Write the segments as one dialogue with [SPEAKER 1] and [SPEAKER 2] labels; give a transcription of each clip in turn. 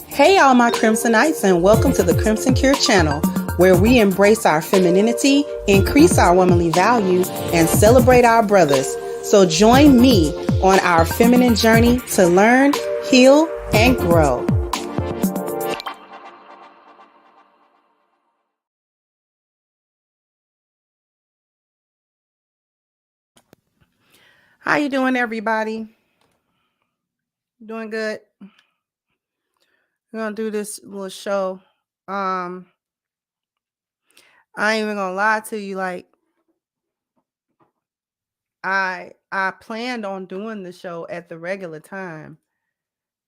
[SPEAKER 1] Hey, all my Crimsonites, and welcome to the Crimson Cure channel, where we embrace our femininity, increase our womanly values, and celebrate our brothers. So join me on our feminine journey to learn, heal, and grow. How you doing, everybody? Doing good? We're gonna do this little show. I ain't even gonna lie to you, like I planned on doing the show at the regular time.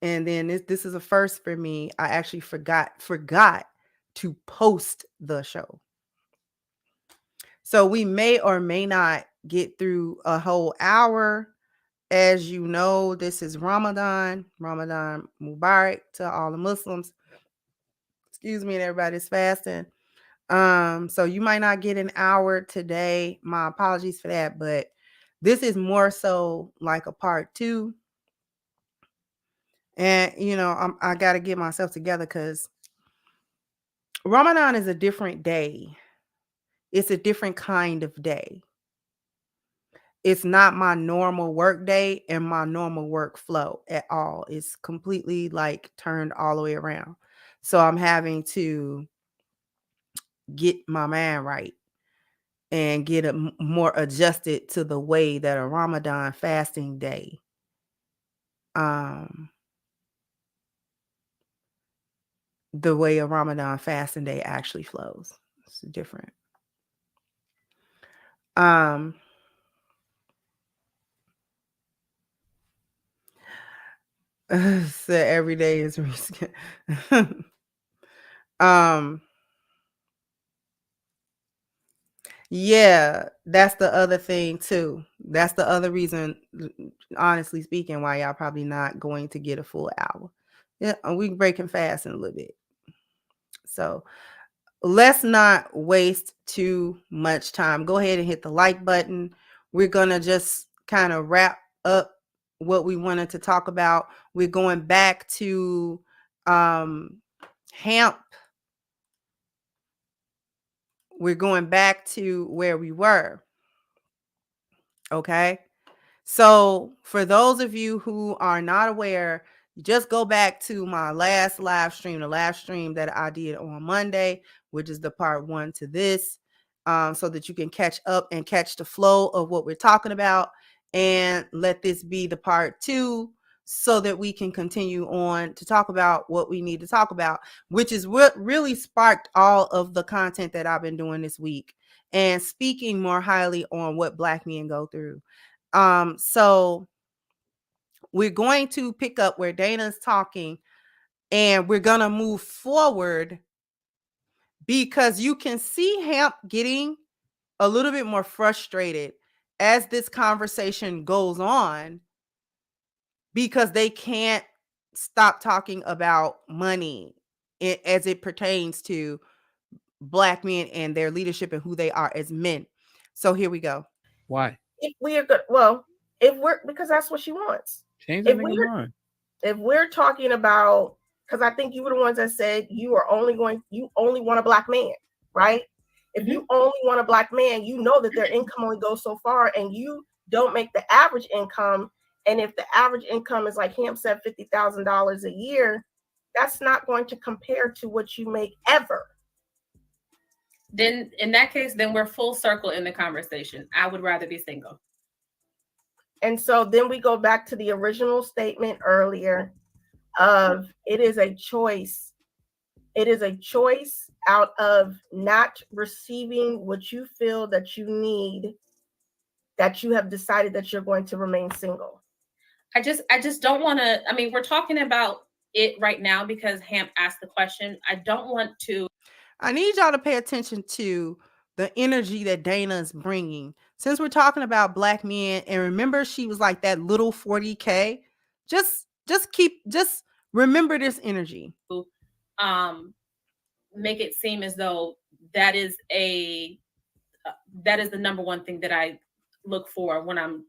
[SPEAKER 1] And then this is a first for me. I actually forgot to post the show. So we may or may not get through a whole hour. As you know, this is Ramadan. Ramadan Mubarak to all the Muslims. Excuse me, and everybody's fasting. So you might not get an hour today. My apologies for that, but this is more so like a part 2. And I got to get myself together because Ramadan is a different day. It's a different kind of day. It's not my normal work day and my normal workflow at all. It's completely like turned all the way around. So I'm having to get my mind right and get it more adjusted to the way that a Ramadan fasting day the way a Ramadan fasting day actually flows. It's different. So every day is yeah, that's the other thing too. That's the other reason, honestly speaking, why y'all probably not going to get a full hour. Yeah, we breaking fast in a little bit. So let's not waste too much time. Go ahead and hit the like button. We're gonna just kind of wrap up what we wanted to talk about. We're going back to hemp. We're going back to where we were. Okay. So for those of you who are not aware, just go back to my last live stream, the live stream that I did on Monday, which is the part 1 to this, so that you can catch up and catch the flow of what we're talking about, and let this be the part 2 so that we can continue on to talk about what we need to talk about, which is what really sparked all of the content that I've been doing this week and speaking more highly on what Black men go through. So we're going to pick up where Dana's talking, and we're going to move forward because you can see Hamp getting a little bit more frustrated as this conversation goes on because they can't stop talking about money as it pertains to Black men and their leadership and who they are as men. So here we go.
[SPEAKER 2] Why?
[SPEAKER 3] If we are good, well, if we're because that's what she wants.
[SPEAKER 2] Change the nigga's mind.
[SPEAKER 3] If we're talking about, because I think you were the ones that said you only want a Black man, right? If you only want a Black man, you know that their income only goes so far, and you don't make the average income. And if the average income is like Hamp said, $50,000 a year, that's not going to compare to what you make ever.
[SPEAKER 4] Then in that case, then we're full circle in the conversation. I would rather be single.
[SPEAKER 3] And so then we go back to the original statement earlier of it is a choice. It is a choice out of not receiving what you feel that you need, that you have decided that you're going to remain single.
[SPEAKER 4] I just don't want to, I mean, we're talking about it right now because Hamp asked the question. I don't want to.
[SPEAKER 1] I need y'all to pay attention to the energy that Dana is bringing. Since we're talking about Black men, and remember she was like that little 40K, just remember this energy.
[SPEAKER 4] Make it seem as though that is the number one thing that I look for when I'm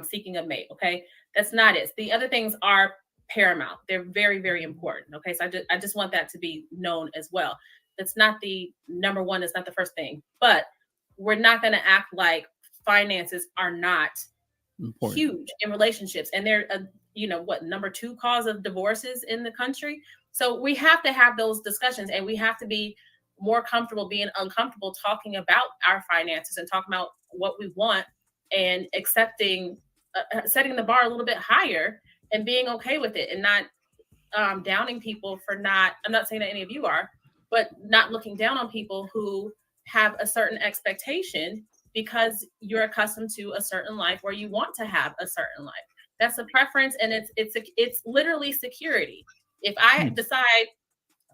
[SPEAKER 4] seeking a mate. Okay, that's not it. The other things are paramount. They're very, very important. Okay, so I just want that to be known as well. That's not the number one. It's not the first thing, but we're not going to act like finances are not important, huge in relationships, and they're number 2 cause of divorces in the country. So we have to have those discussions, and we have to be more comfortable being uncomfortable talking about our finances and talking about what we want, and accepting setting the bar a little bit higher and being okay with it, and not downing people for not, I'm not saying that any of you are, but not looking down on people who have a certain expectation because you're accustomed to a certain life where you want to have a certain life. That's a preference, and it's literally security. If I decide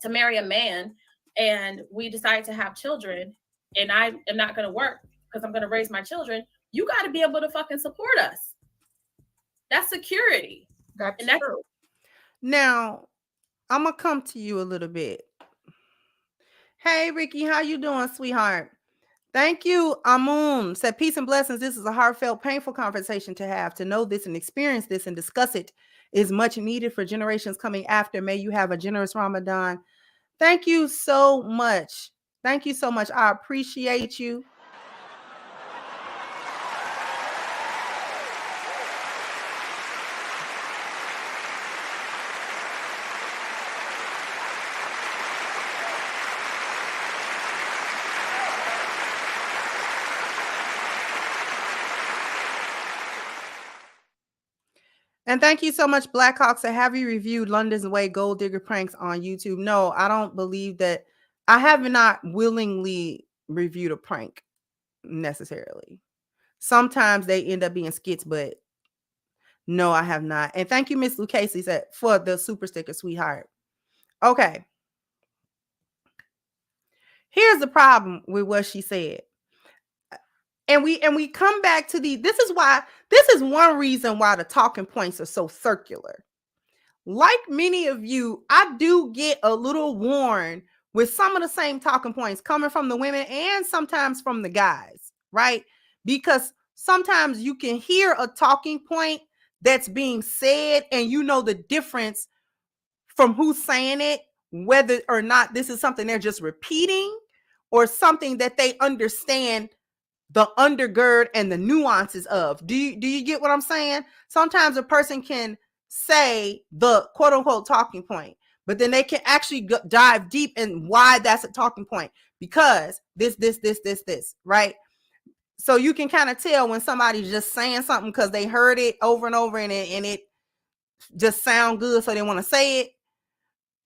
[SPEAKER 4] to marry a man and we decide to have children, and I am not going to work because I'm going to raise my children, you got to be able to fucking support us. That's security.
[SPEAKER 3] That's true.
[SPEAKER 1] Now, I'm gonna come to you a little bit. Hey, Ricky, how you doing, sweetheart? Thank you. Amun said, peace and blessings. This is a heartfelt, painful conversation to have. To know this and experience this and discuss it is much needed for generations coming after. May you have a generous Ramadan. Thank you so much. Thank you so much. I appreciate you. And thank you so much, Blackhawk. So have you reviewed London's Way Gold Digger Pranks on YouTube? No, I don't believe that. I have not willingly reviewed a prank necessarily. Sometimes they end up being skits, but no, I have not. And thank you, Miss Lucchese, for the super sticker, sweetheart. Okay. Here's the problem with what she said. And we come back to this is one reason why the talking points are so circular. Like many of you, I do get a little worn with some of the same talking points coming from the women and sometimes from the guys, right? Because sometimes you can hear a talking point that's being said and you know the difference from who's saying it, whether or not this is something they're just repeating or something that they understand the undergird and the nuances of. Do you get what I'm saying? Sometimes a person can say the quote unquote talking point, but then they can actually dive deep in why that's a talking point, because this, right? So you can kind of tell when somebody's just saying something because they heard it over and over and it just sound good, so they want to say it,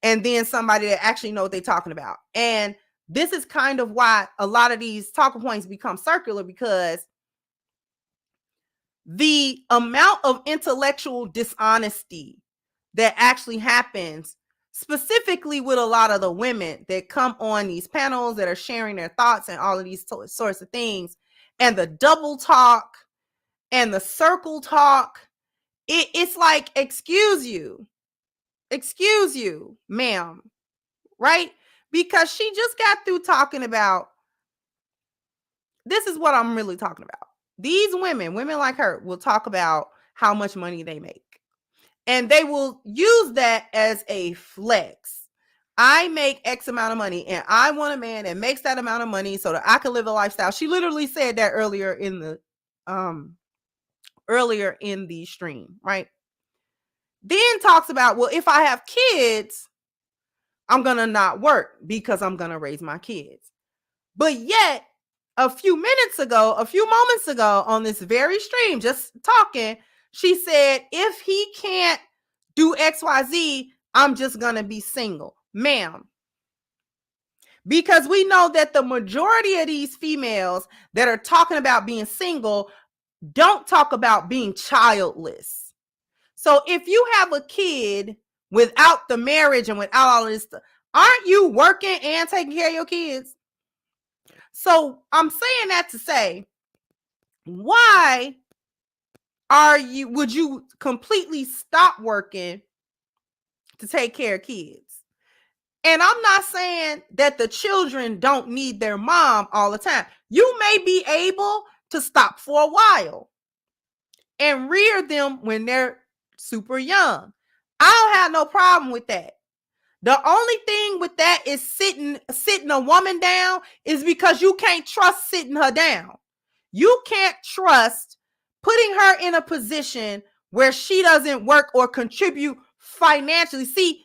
[SPEAKER 1] and then somebody that actually know what they're talking about. And this is kind of why a lot of these talking points become circular, because the amount of intellectual dishonesty that actually happens, specifically with a lot of the women that come on these panels that are sharing their thoughts and all of these sorts of things, and the double talk and the circle talk, it's like, excuse you, ma'am, right? Because she just got through talking about, this is what I'm really talking about. These women like her will talk about how much money they make. And they will use that as a flex. I make X amount of money and I want a man that makes that amount of money so that I can live a lifestyle. She literally said that earlier in the stream, right? Then talks about, well, if I have kids, I'm going to not work because I'm going to raise my kids. But yet, a few moments ago on this very stream, just talking, she said, if he can't do XYZ, I'm just going to be single. Ma'am, because we know that the majority of these females that are talking about being single don't talk about being childless. So if you have a kid without the marriage and without all of this stuff, aren't you working and taking care of your kids? So I'm saying that to say, why would you completely stop working to take care of kids? And I'm not saying that the children don't need their mom all the time. You may be able to stop for a while and rear them when they're super young. I don't have no problem with that. The only thing with that is sitting a woman down is because you can't trust sitting her down. You can't trust putting her in a position where she doesn't work or contribute financially. See,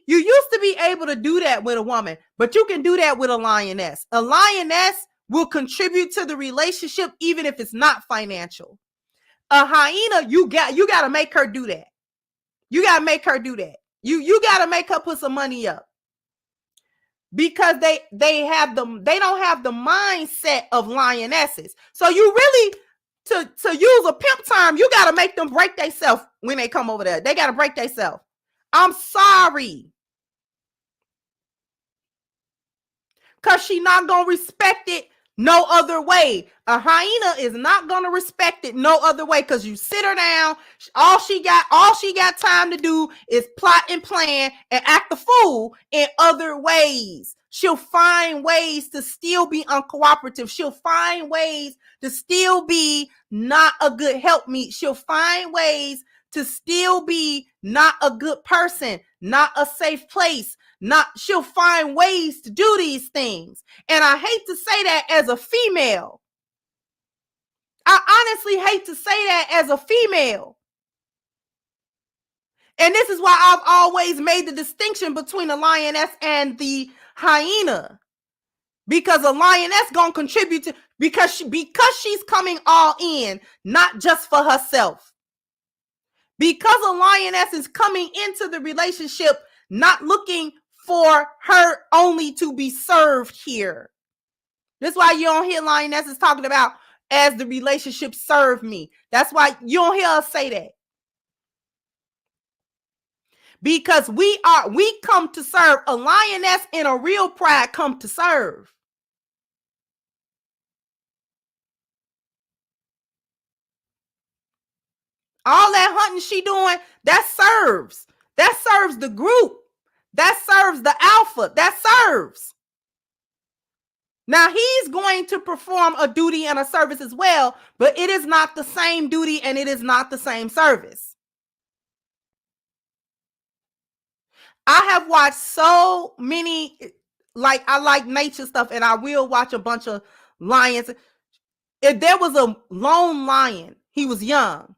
[SPEAKER 1] you used to be able to do that with a woman, but you can do that with a lioness. A lioness will contribute to the relationship even if it's not financial. A hyena, you got to make her do that. You got to make her do that. You got to make her put some money up. Because they don't have the mindset of lionesses. So you really, to use a pimp term, you got to make them break themselves when they come over there. They got to break themselves. I'm sorry. Because she not going to respect it no other way. A hyena is not going to respect it no other way because you sit her down. All she got time to do is plot and plan and act the fool in other ways. She'll find ways to still be uncooperative. She'll find ways to still be not a good helpmeet. She'll find ways to still be not a good person, not a safe place. She'll find ways to do these things. And I hate to say that as a female. I honestly hate to say that as a female. And this is why I've always made the distinction between a lioness and the hyena. Because a lioness gonna contribute to, because she's coming all in, not just for herself. Because a lioness is coming into the relationship not looking for her only to be served here. That's why you don't hear lionesses talking about as the relationship served me. That's why you don't hear us say that. Because we come to serve. A lioness in a real pride come to serve. All that hunting she doing, that serves. That serves the group. That serves the alpha. That serves. Now, he's going to perform a duty and a service as well, but it is not the same duty and it is not the same service. I have watched so many, I like nature stuff, and I will watch a bunch of lions. If there was a lone lion, he was young.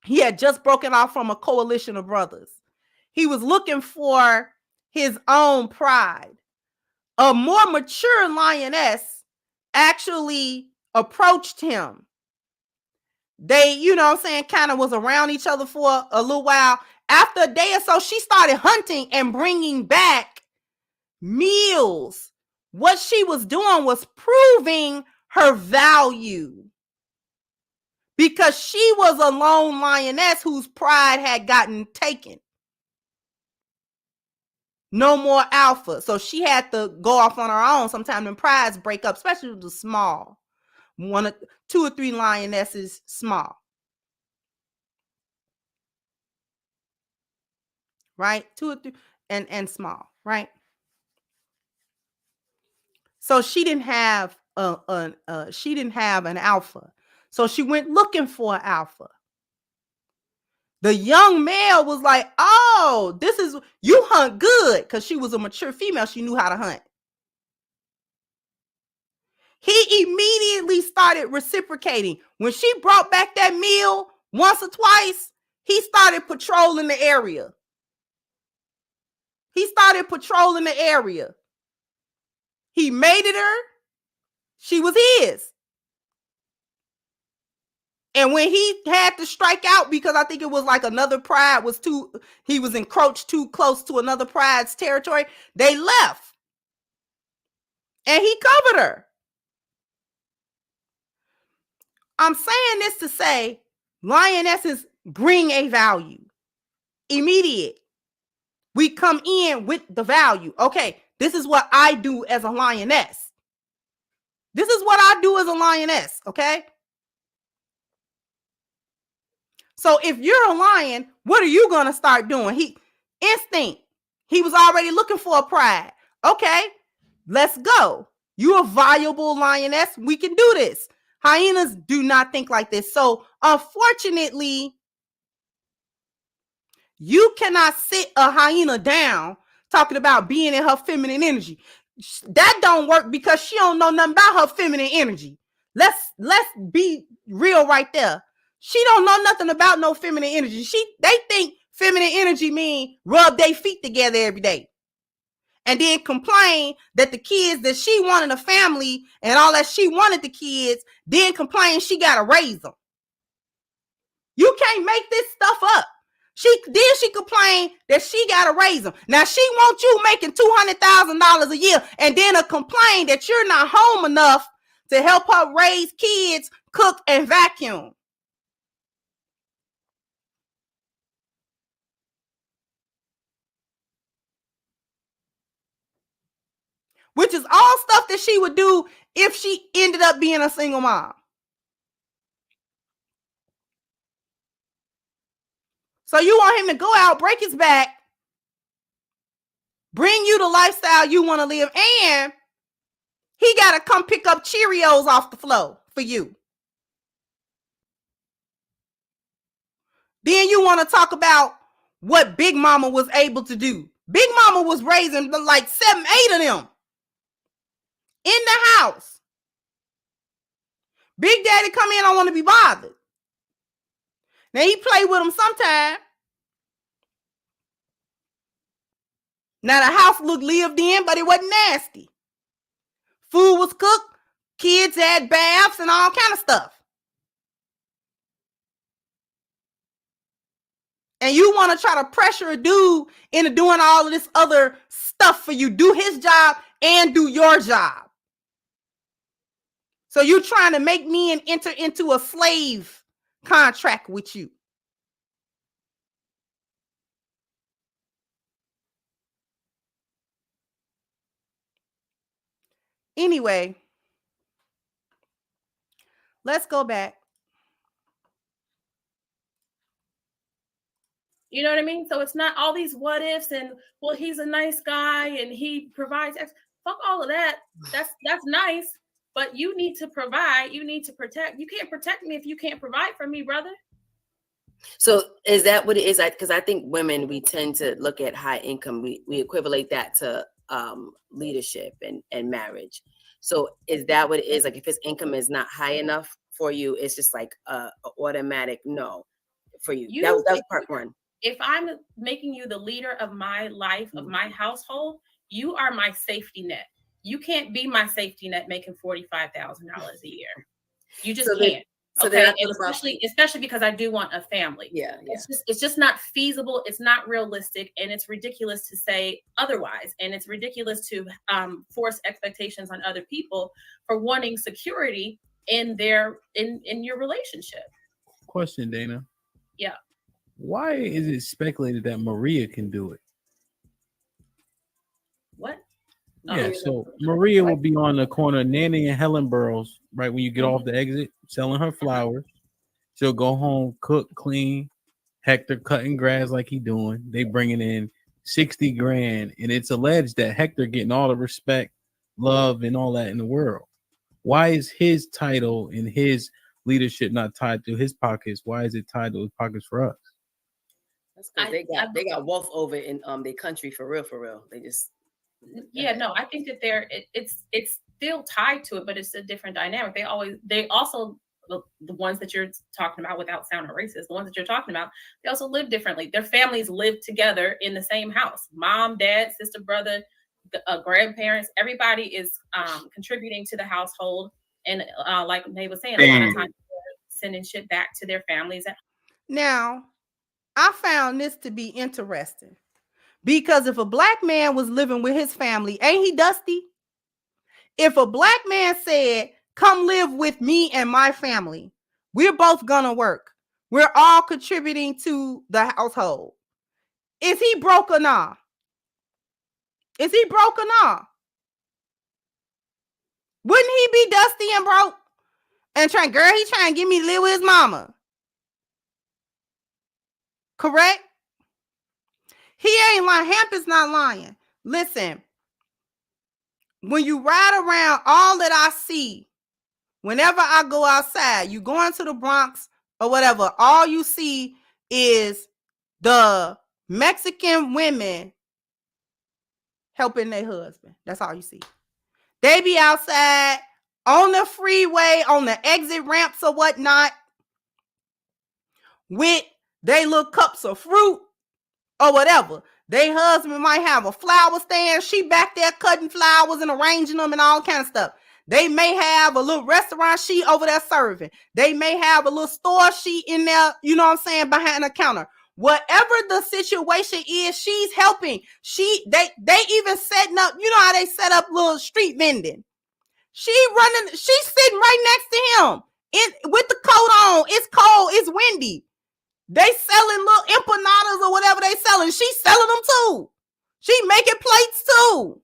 [SPEAKER 1] He had just broken off from a coalition of brothers. He was looking for his own pride. A more mature lioness actually approached him. They, kind of was around each other for a little while. After a day or so, she started hunting and bringing back meals. What she was doing was proving her value. Because she was a lone lioness whose pride had gotten taken. No more alpha. So she had to go off on her own. Sometimes when prides break up, especially with the small. 2 or 3 lionesses small. Right? 2 or 3 and small, right? So she didn't have an alpha. So she went looking for an alpha. The young male was like, oh, you hunt good, because she was a mature female. She knew how to hunt. He immediately started reciprocating. When she brought back that meal once or twice, he started patrolling the area. He mated her. She was his. And when he had to strike out, because I think it was like another pride he was encroached too close to another pride's territory, they left. And he covered her. I'm saying this to say, lionesses bring a value. Immediate. We come in with the value. Okay, this is what I do as a lioness. Okay? So if you're a lion, what are you going to start doing? Instinct. He was already looking for a pride. Okay, let's go. You're a viable lioness. We can do this. Hyenas do not think like this. So unfortunately, You cannot sit a hyena down talking about being in her feminine energy. That don't work because she don't know nothing about her feminine energy. Let's be real right there. She don't know nothing about no feminine energy. They think feminine energy mean rub their feet together every day. And then complain that the kids that she wanted a family and all that she wanted the kids, then complain she gotta raise them. You can't make this stuff up. She complained that she gotta raise them. Now she wants you making $200,000 a year, and then a complain that you're not home enough to help her raise kids, cook, and vacuum. Which is all stuff that she would do if she ended up being a single mom. So you want him to go out, break his back, bring you the lifestyle you want to live, and he got to come pick up Cheerios off the floor for you. Then you want to talk about what Big Mama was able to do. Big Mama was raising like 7, 8 of them in the house. Big Daddy come in, I want to be bothered. Now he play with them sometime. Now the house looked lived in, but it wasn't nasty. Food was cooked. Kids had baths and all kind of stuff. And you want to try to pressure a dude into doing all of this other stuff for you. Do his job and do your job. So you're trying to make me and enter into a slave contract with you. Anyway, let's go back.
[SPEAKER 4] You know what I mean? So it's not all these what ifs and, well, he's a nice guy and he provides. Fuck all of that. That's nice, but you need to provide. You need to protect. You can't protect me if you can't provide for me, brother.
[SPEAKER 2] So is that what it is? Because I think women, we tend to look at high income. We equivalent that to leadership and marriage. So is that what it is? Like if his income is not high enough for you, it's just like a automatic no for you. That was part one.
[SPEAKER 4] If I'm making you the leader of my life, of my household, you are my safety net. You can't be my safety net making $45,000 a year. You just can't.
[SPEAKER 2] So
[SPEAKER 4] okay, especially because I do want a family.
[SPEAKER 2] Yeah.
[SPEAKER 4] It's just not feasible. It's not realistic, and it's ridiculous to say otherwise. And it's ridiculous to force expectations on other people for wanting security in your relationship.
[SPEAKER 5] Question, Dana.
[SPEAKER 4] Yeah.
[SPEAKER 5] Why is it speculated that Maria can do it?
[SPEAKER 4] What?
[SPEAKER 5] Yeah, so Maria will be on the corner of Nanny and Helen Burroughs, right when you get off the exit, selling her flowers. She'll go home, cook, clean. Hector cutting grass like he doing. They bringing in 60 grand, and it's alleged that Hector getting all the respect, love, and all that in the world. Why is his title and his leadership not tied to his pockets? Why is it tied to his pockets for us?
[SPEAKER 2] That's because they got wealth over in their country for real. They just
[SPEAKER 4] I think that it's still tied to it, but it's a different dynamic. They also the ones that you're talking about, without sounding racist, the ones that you're talking about, they also live differently. Their families live together in the same house. Mom, dad, sister, brother, grandparents, everybody is contributing to the household. And like May was saying, a lot of times sending shit back to their families.
[SPEAKER 1] Now, I found this to be interesting because if a black man was living with his family, ain't he dusty? If a black man said, come live with me and my family, we're both gonna work. We're all contributing to the household. Is he broke or not? Is he broke or not? Wouldn't he be dusty and broke? And he trying to get me to live with his mama. Correct? He ain't lying. Hamp is not lying. Listen, when you ride around, all that I see, whenever I go outside, you go into the Bronx or whatever, all you see is the Mexican women helping their husband. That's all you see. They be outside on the freeway, on the exit ramps or whatnot, with they little cups of fruit or whatever. They husband might have a flower stand. She back there cutting flowers and arranging them and all kind of stuff. They may have a little restaurant she over there serving. They may have a little store she in there, you know what I'm saying, behind the counter. Whatever the situation is, she's helping. They even setting up, you know how they set up little street vending. She's sitting right next to him with the coat on. It's cold, it's windy. They selling little empanadas or whatever they selling. She's selling them too. She making plates too.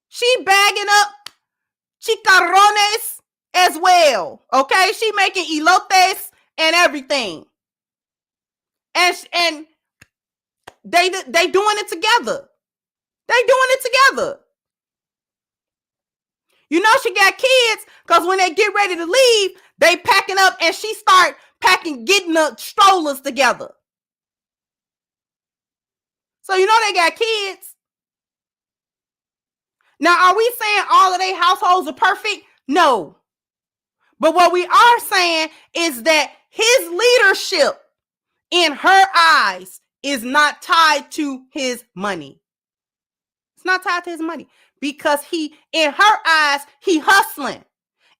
[SPEAKER 1] She bagging up chicharrones as well. Okay, she making elotes and everything. And they doing it together. They doing it together. You know she got kids because when they get ready to leave, they packing up and she start getting the strollers together. So you know they got kids. Now, are we saying all of their households are perfect? No. But what we are saying is that his leadership in her eyes is not tied to his money. It's not tied to his money because in her eyes, he hustling.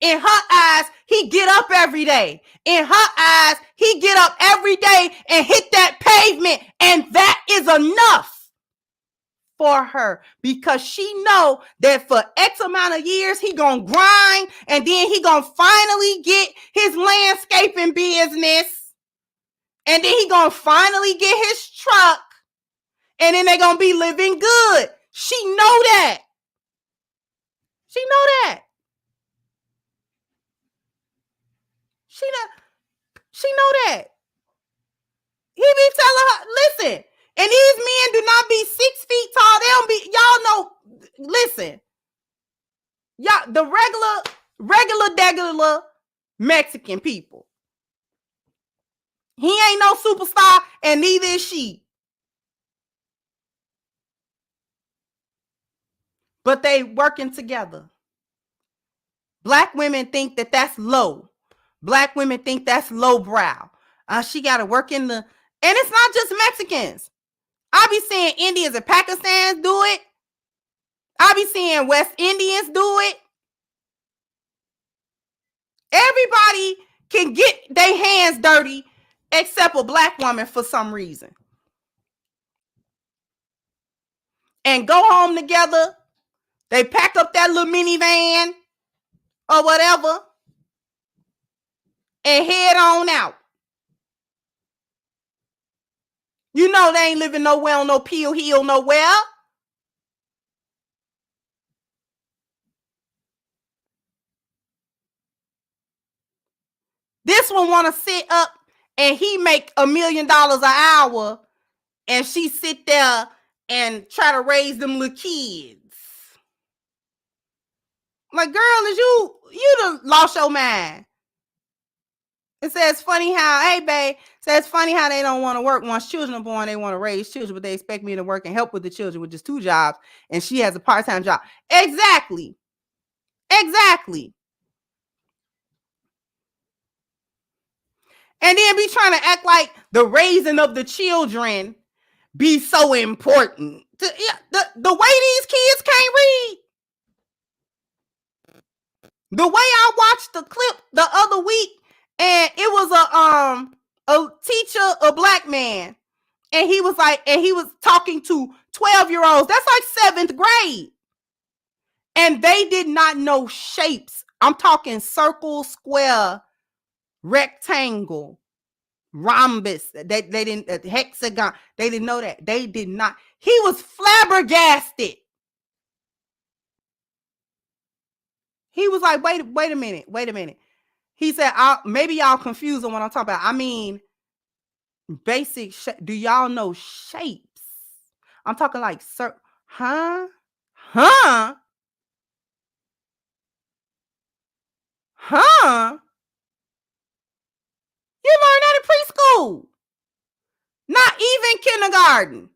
[SPEAKER 1] In her eyes, he get up every day. In her eyes, he get up every day and hit that pavement. And that is enough for her because she know that for X amount of years, he gonna grind and then he gonna finally get his landscaping business. And then he gonna finally get his truck. And then they gonna be living good. She know that. She know that. She know that. He be telling her, listen, and these men do not be 6 feet tall. They don't be, y'all know, listen. Y'all, the regular Mexican people. He ain't no superstar, and neither is she. But they working together. Black women think that that's low. Black women think that's lowbrow. She got to work in the, and it's not just Mexicans. I be seeing Indians and Pakistans do it. I be seeing West Indians do it. Everybody can get their hands dirty except a black woman for some reason. And go home together. They pack up that little minivan or whatever and head on out. You know they ain't living nowhere on no Peel Hill nowhere. This one want to sit up and he make $1 million an hour and she sit there and try to raise them little kids. Like, girl, is you done lost your mind. It says funny how, hey, babe, says funny how they don't want to work. Once children are born, they want to raise children, but they expect me to work and help with the children with just 2 jobs, and she has a part-time job. Exactly. And then be trying to act like the raising of the children be so important. The way these kids can't read. The way I watched the clip the other week, and it was a teacher, a black man, and he was talking to 12-year-olds. That's like 7th grade. And they did not know shapes. I'm talking circle, square, rectangle, rhombus. They didn't, hexagon. They didn't know that. They did not. He was flabbergasted. He was like, wait a minute. He said, maybe y'all confused on what I'm talking about. I mean, basic, do y'all know shapes? I'm talking like, huh? You learned that in preschool. Not even kindergarten.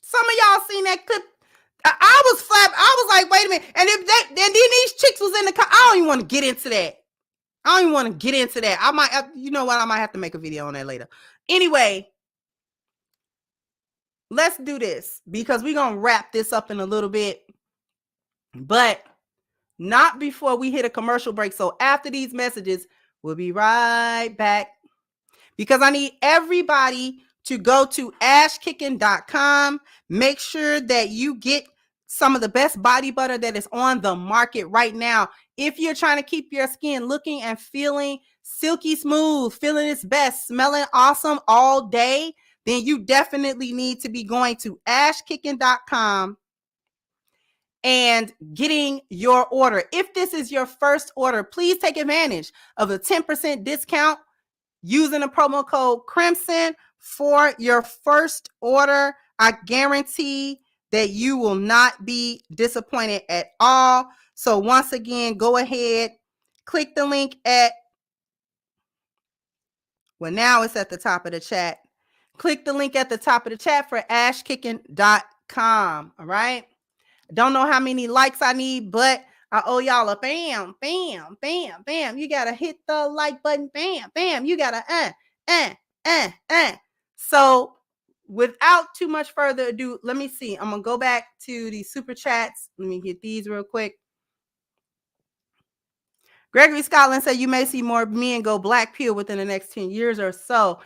[SPEAKER 1] Some of y'all seen that clip. I was flab. I was like, wait a minute. And if that, then these chicks was in the car. I don't even want to get into that. I don't even want to get into that. I might, you know what? I might have to make a video on that later. Anyway, let's do this because we're going to wrap this up in a little bit, but not before we hit a commercial break. So after these messages, we'll be right back because I need everybody to go to ashkicking.com. Make sure that you get some of the best body butter that is on the market right now. If you're trying to keep your skin looking and feeling silky smooth, feeling its best, smelling awesome all day, then you definitely need to be going to ashkicking.com and getting your order. If this is your first order, please take advantage of the 10% discount using the promo code Crimson for your first order. I guarantee that you will not be disappointed at all. So once again, go ahead, click the link at, well, now it's at the top of the chat. Click the link at the top of the chat for ashkicking.com. All right. Don't know how many likes I need, but I owe y'all a bam, bam, bam, bam. You got to hit the like button. Bam, bam. You got to, So without too much further ado, let me see. I'm going to go back to the super chats. Let me get these real quick. Gregory Scotland said you may see more men go black pill within the next 10 years or so.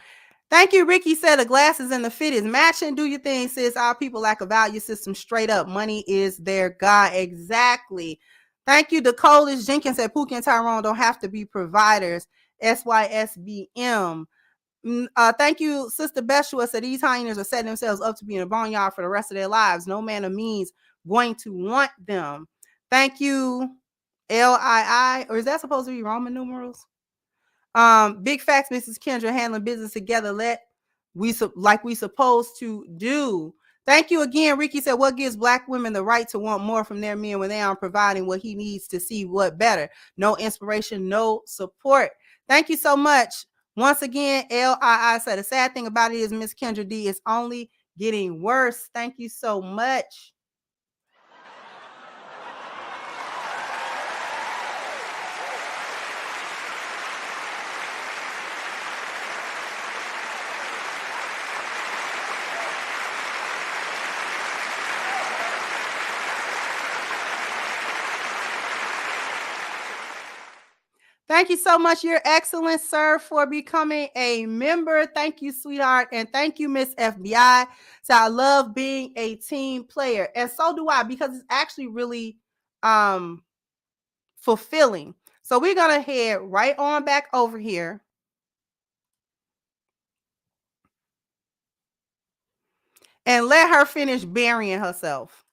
[SPEAKER 1] Thank you. Ricky said the glasses and the fit is matching. Do your thing, sis. Our people lack a value system. Straight up. Money is their God. Exactly. Thank you. Dakota Jenkins said Pookie and Tyrone don't have to be providers. SYSBM. Thank you. Sister Beshua said these hyenas are setting themselves up to be in a boneyard for the rest of their lives. No man of means going to want them. Thank you. LII. Or is that supposed to be Roman numerals? Big facts, Mrs. Kendra, handling business together. Like we supposed to do. Thank you again. Ricky said, what gives black women the right to want more from their men when they aren't providing what he needs to see what better? No inspiration, no support. Thank you so much. Once again, LII said the sad thing about it is Miss Kendra D is only getting worse. Thank you so much. Thank you so much, Your Excellence, sir, for becoming a member. Thank you, sweetheart. And thank you, Miss FBI. So I love being a team player. And so do I, because it's actually really fulfilling. So we're going to head right on back over here. And let her finish burying herself.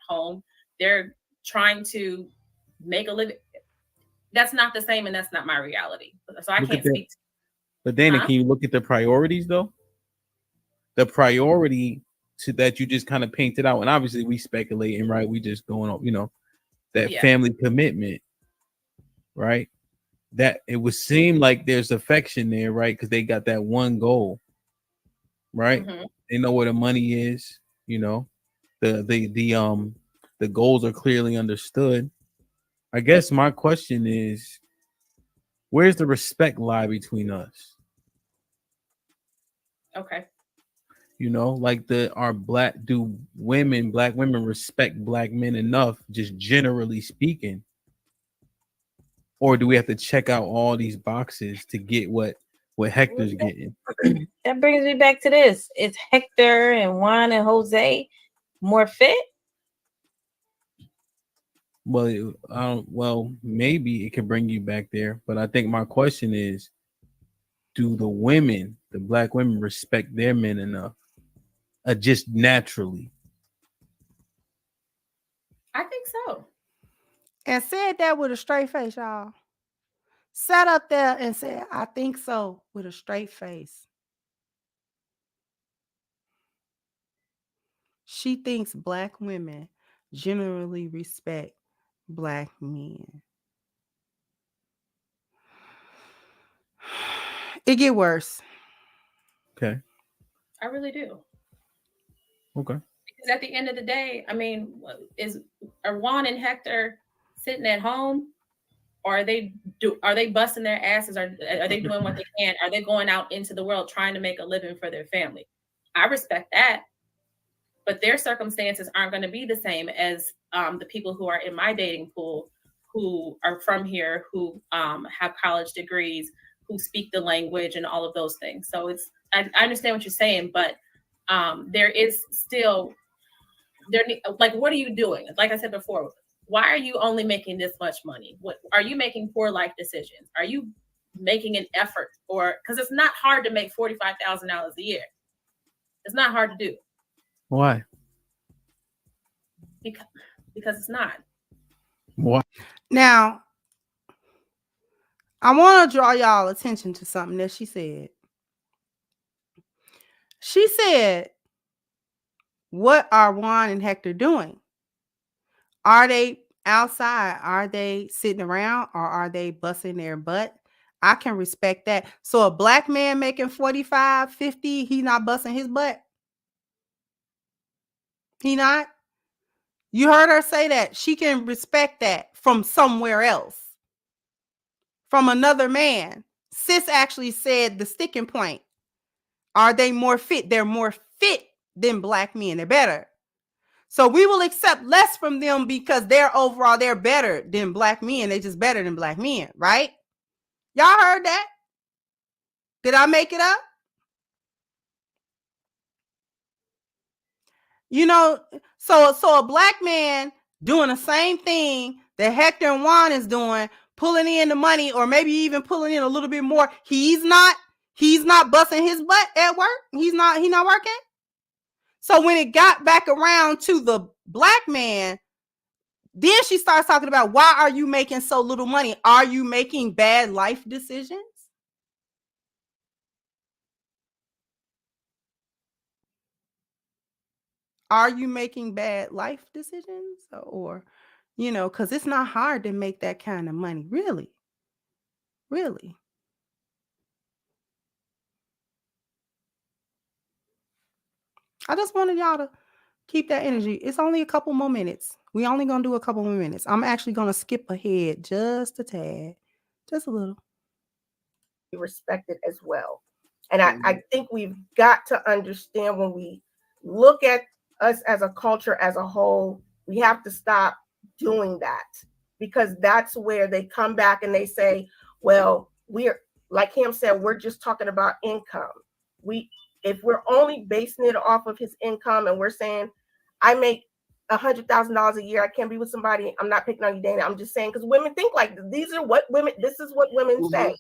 [SPEAKER 4] Home. They're trying to make a living. That's not the same, and that's not my reality. So I can't speak.
[SPEAKER 5] But Dana, can you look at the priorities though? The priority to that you just kind of painted out, and obviously we speculating, right? We just going on, that family commitment, right? That it would seem like there's affection there, right? Because they got that one goal, right? Mm-hmm. They know where the money is, the goals are clearly understood. I guess my question is, where's the respect lie between us?
[SPEAKER 4] Okay.
[SPEAKER 5] Like black women respect black men enough, just generally speaking? Or do we have to check out all these boxes to get what Hector's getting?
[SPEAKER 6] That brings me back to this. Is Hector and Juan and Jose more fit?
[SPEAKER 5] Well, maybe it can bring you back there. But I think my question is, do the black women respect their men enough? Just naturally?
[SPEAKER 4] I think so.
[SPEAKER 1] And said that with a straight face, y'all. Sat up there and said, I think so, with a straight face. She thinks black women generally respect black men. It get worse.
[SPEAKER 5] Okay.
[SPEAKER 4] I really do.
[SPEAKER 5] Okay.
[SPEAKER 4] Because at the end of the day, I mean, are Juan and Hector sitting at home, or are they busting their asses? Are they doing what they can? Are they going out into the world trying to make a living for their family? I respect that, but their circumstances aren't going to be the same as the people who are in my dating pool, who are from here, who have college degrees, who speak the language, and all of those things. So I understand what you're saying, but there is still like, what are you doing? Like I said before, why are you only making this much money? What are you making poor life decisions? Are you making an effort? Or because it's not hard to make $45,000 a year. It's not hard to do.
[SPEAKER 5] Why?
[SPEAKER 4] Because it's not.
[SPEAKER 5] Why?
[SPEAKER 1] Now, I want to draw y'all attention to something that she said. She said, what are Juan and Hector doing? Are they outside? Are they sitting around, or are they busting their butt? I can respect that. So a black man making 45, 50, he not busting his butt? He not? You heard her say that. She can respect that from somewhere else, from another man. Sis actually said the sticking point. Are they more fit? They're more fit than black men. They're better. So we will accept less from them because they're better than black men. They just better than black men, right? Y'all heard that? Did I make it up? You know, so a black man doing the same thing that Hector and Juan is doing, pulling in the money, or maybe even pulling in a little bit more. He's not busting his butt at work. He's not working. So when it got back around to the black man, then she starts talking about, why are you making so little money? Are you making bad life decisions? Are you making bad life decisions? Or, because it's not hard to make that kind of money. Really. Really. I just wanted y'all to keep that energy. It's only a couple more minutes. We only going to do a couple more minutes. I'm actually going to skip ahead just a tad. Just a little.
[SPEAKER 3] Respected as well. And I think we've got to understand, when we look at us as a culture as a whole, we have to stop doing that, because that's where they come back and they say, well, we're, like him said, we're just talking about income. If we're only basing it off of his income and we're saying, I make $100,000 a year, I can't be with somebody, I'm not picking on you, Dana. I'm just saying, because women think like this is what women say.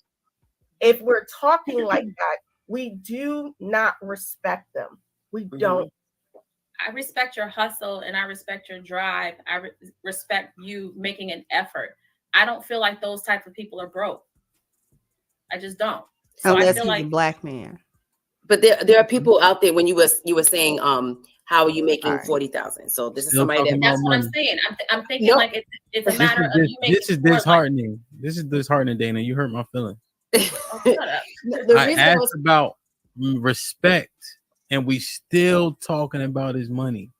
[SPEAKER 3] If we're talking like that, we do not respect them. We don't.
[SPEAKER 4] I respect your hustle and I respect your drive. I respect you making an effort. I don't feel like those type of people are broke. I just don't. So
[SPEAKER 1] Unless
[SPEAKER 4] I feel
[SPEAKER 1] he's
[SPEAKER 4] like
[SPEAKER 1] a black man.
[SPEAKER 2] But there are people out there, when you were saying, how are you making 40,000? So this is somebody
[SPEAKER 4] that's what I'm saying. I'm thinking like it's a matter of you making.
[SPEAKER 5] This is disheartening. This is disheartening, Dana. You hurt my feelings.
[SPEAKER 2] The
[SPEAKER 5] I asked about respect, and we still talking about his money.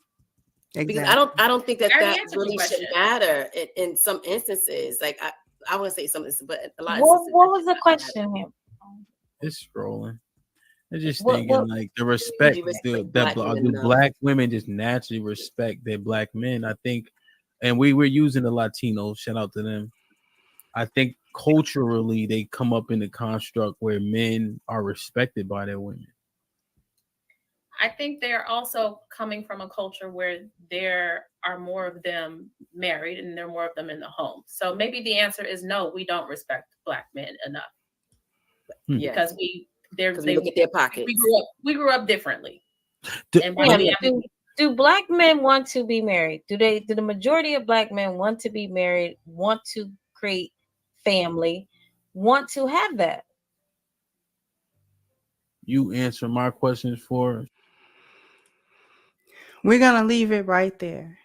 [SPEAKER 2] Because I don't think that really should matter in some instances. Like I want to say something, but a lot.
[SPEAKER 6] What was the question here?
[SPEAKER 5] It's scrolling. I'm just thinking like the respect. Do black women just naturally respect their black men? I think, and we were using the Latinos. Shout out to them. I think culturally they come up in the construct where men are respected by their women.
[SPEAKER 4] I think they're also coming from a culture where there are more of them married and there are more of them in the home. So maybe the answer is no, we don't respect black men enough. Because we look at
[SPEAKER 2] their pockets.
[SPEAKER 4] We grew up differently.
[SPEAKER 6] Do black men want to be married? Do the majority of black men want to be married, want to create family, want to have that?
[SPEAKER 5] You answer my questions for us.
[SPEAKER 1] We're going to leave it right there.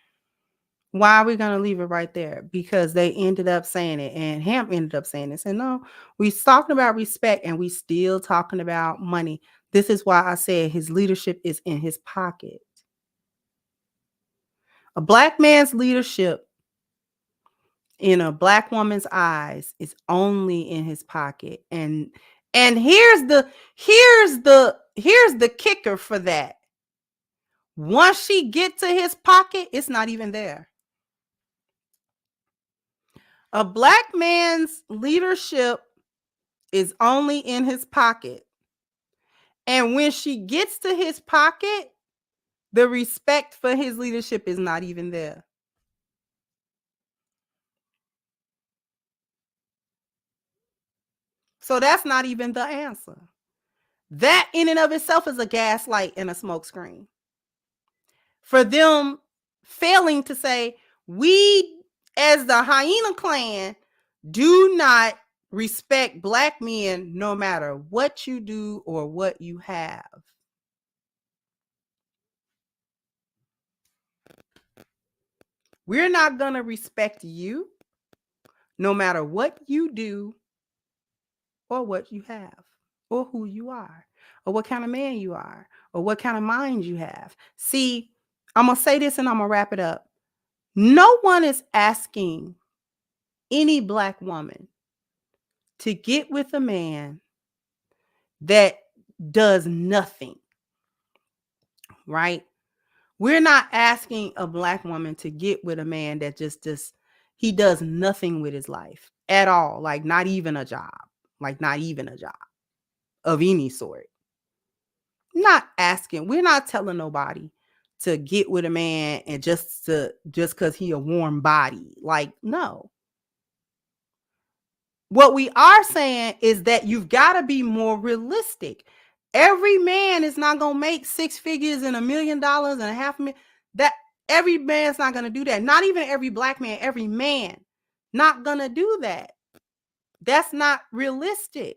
[SPEAKER 1] Why are we going to leave it right there? Because they ended up saying it, and Hamp ended up saying it. And no, we talking about respect, and we still talking about money. This is why I said his leadership is in his pocket. A black man's leadership in a black woman's eyes is only in his pocket. And here's the kicker for that. Once she get to his pocket, it's not even there. A black man's leadership is only in his pocket. And when she gets to his pocket, the respect for his leadership is not even there. So that's not even the answer. That in and of itself is a gaslight and a smokescreen. For them failing to say, we as the hyena clan do not respect black men no matter what you do or what you have. We're not going to respect you no matter what you do or what you have or who you are or what kind of man you are or what kind of mind you have. See, I'm going to say this and I'm going to wrap it up. No one is asking any black woman to get with a man that does nothing, right? We're not asking a black woman to get with a man that just he does nothing with his life at all, like not even a job of any sort. Not asking, we're not telling nobody to get with a man and just because he a warm body. Like, no. What we are saying is that you've got to be more realistic. Every man is not going to make 6 figures and $1 million and $500,000. That every man's not going to do that. Not even every black man, every man not going to do that. That's not realistic.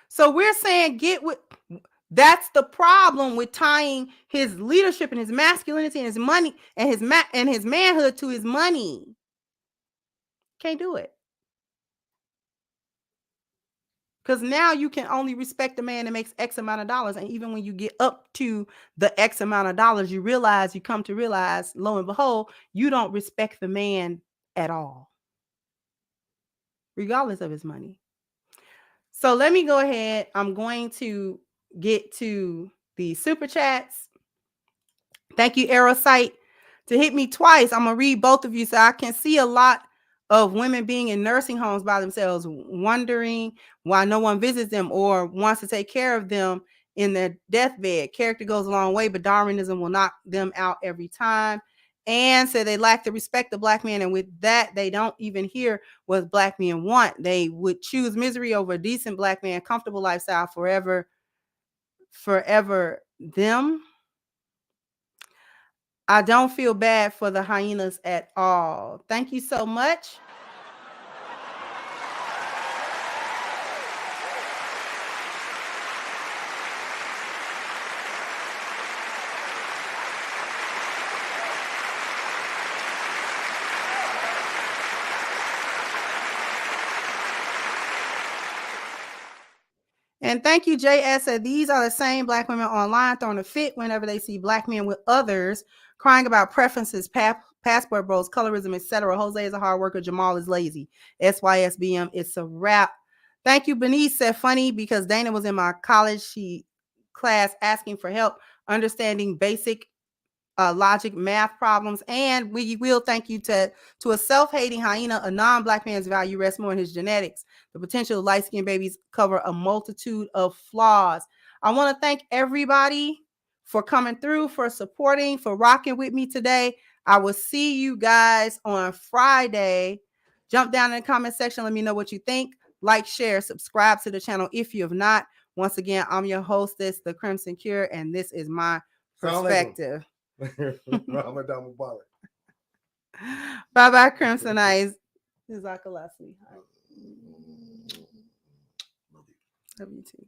[SPEAKER 1] So we're saying that's the problem with tying his leadership and his masculinity and his money and his manhood to his money. Can't do it. Because now you can only respect a man that makes X amount of dollars. And even when you get up to the X amount of dollars, you come to realize, lo and behold, you don't respect the man at all, regardless of his money. So let me go ahead. I'm going to get to the super chats. Thank you, Aerosite, to hit me twice. I'm going to read both of you so I can see a lot of women being in nursing homes by themselves, wondering why no one visits them or wants to take care of them in their deathbed. Character goes a long way, but Darwinism will knock them out every time. And so they lack the respect of black men. And with that, they don't even hear what black men want. They would choose misery over a decent black man, comfortable lifestyle forever them. I don't feel bad for the hyenas at all. Thank you so much. And thank you, JS. Said these are the same black women online throwing a fit whenever they see black men with others, crying about preferences, passport bros, colorism, etc. Jose is a hard worker. Jamal is lazy. SYSBM, it's a wrap. Thank you, Benice. Said funny because Dana was in my college class asking for help understanding basic logic math problems. And we will thank you to a self-hating hyena. A non-black man's value rests more in his genetics. The potential of light-skinned babies cover a multitude of flaws. I want to thank everybody for coming through, for supporting, for rocking with me today. I will see you guys on Friday. Jump down in the comment section. Let me know what you think. Like, share, subscribe to the channel if you have not. Once again, I'm your hostess, The Crimson Cure, and this is my perspective.
[SPEAKER 7] Ramadan Mubarak.
[SPEAKER 1] Bye-bye, Crimson Eyes. Jazakallah, sweetheart. Love you too.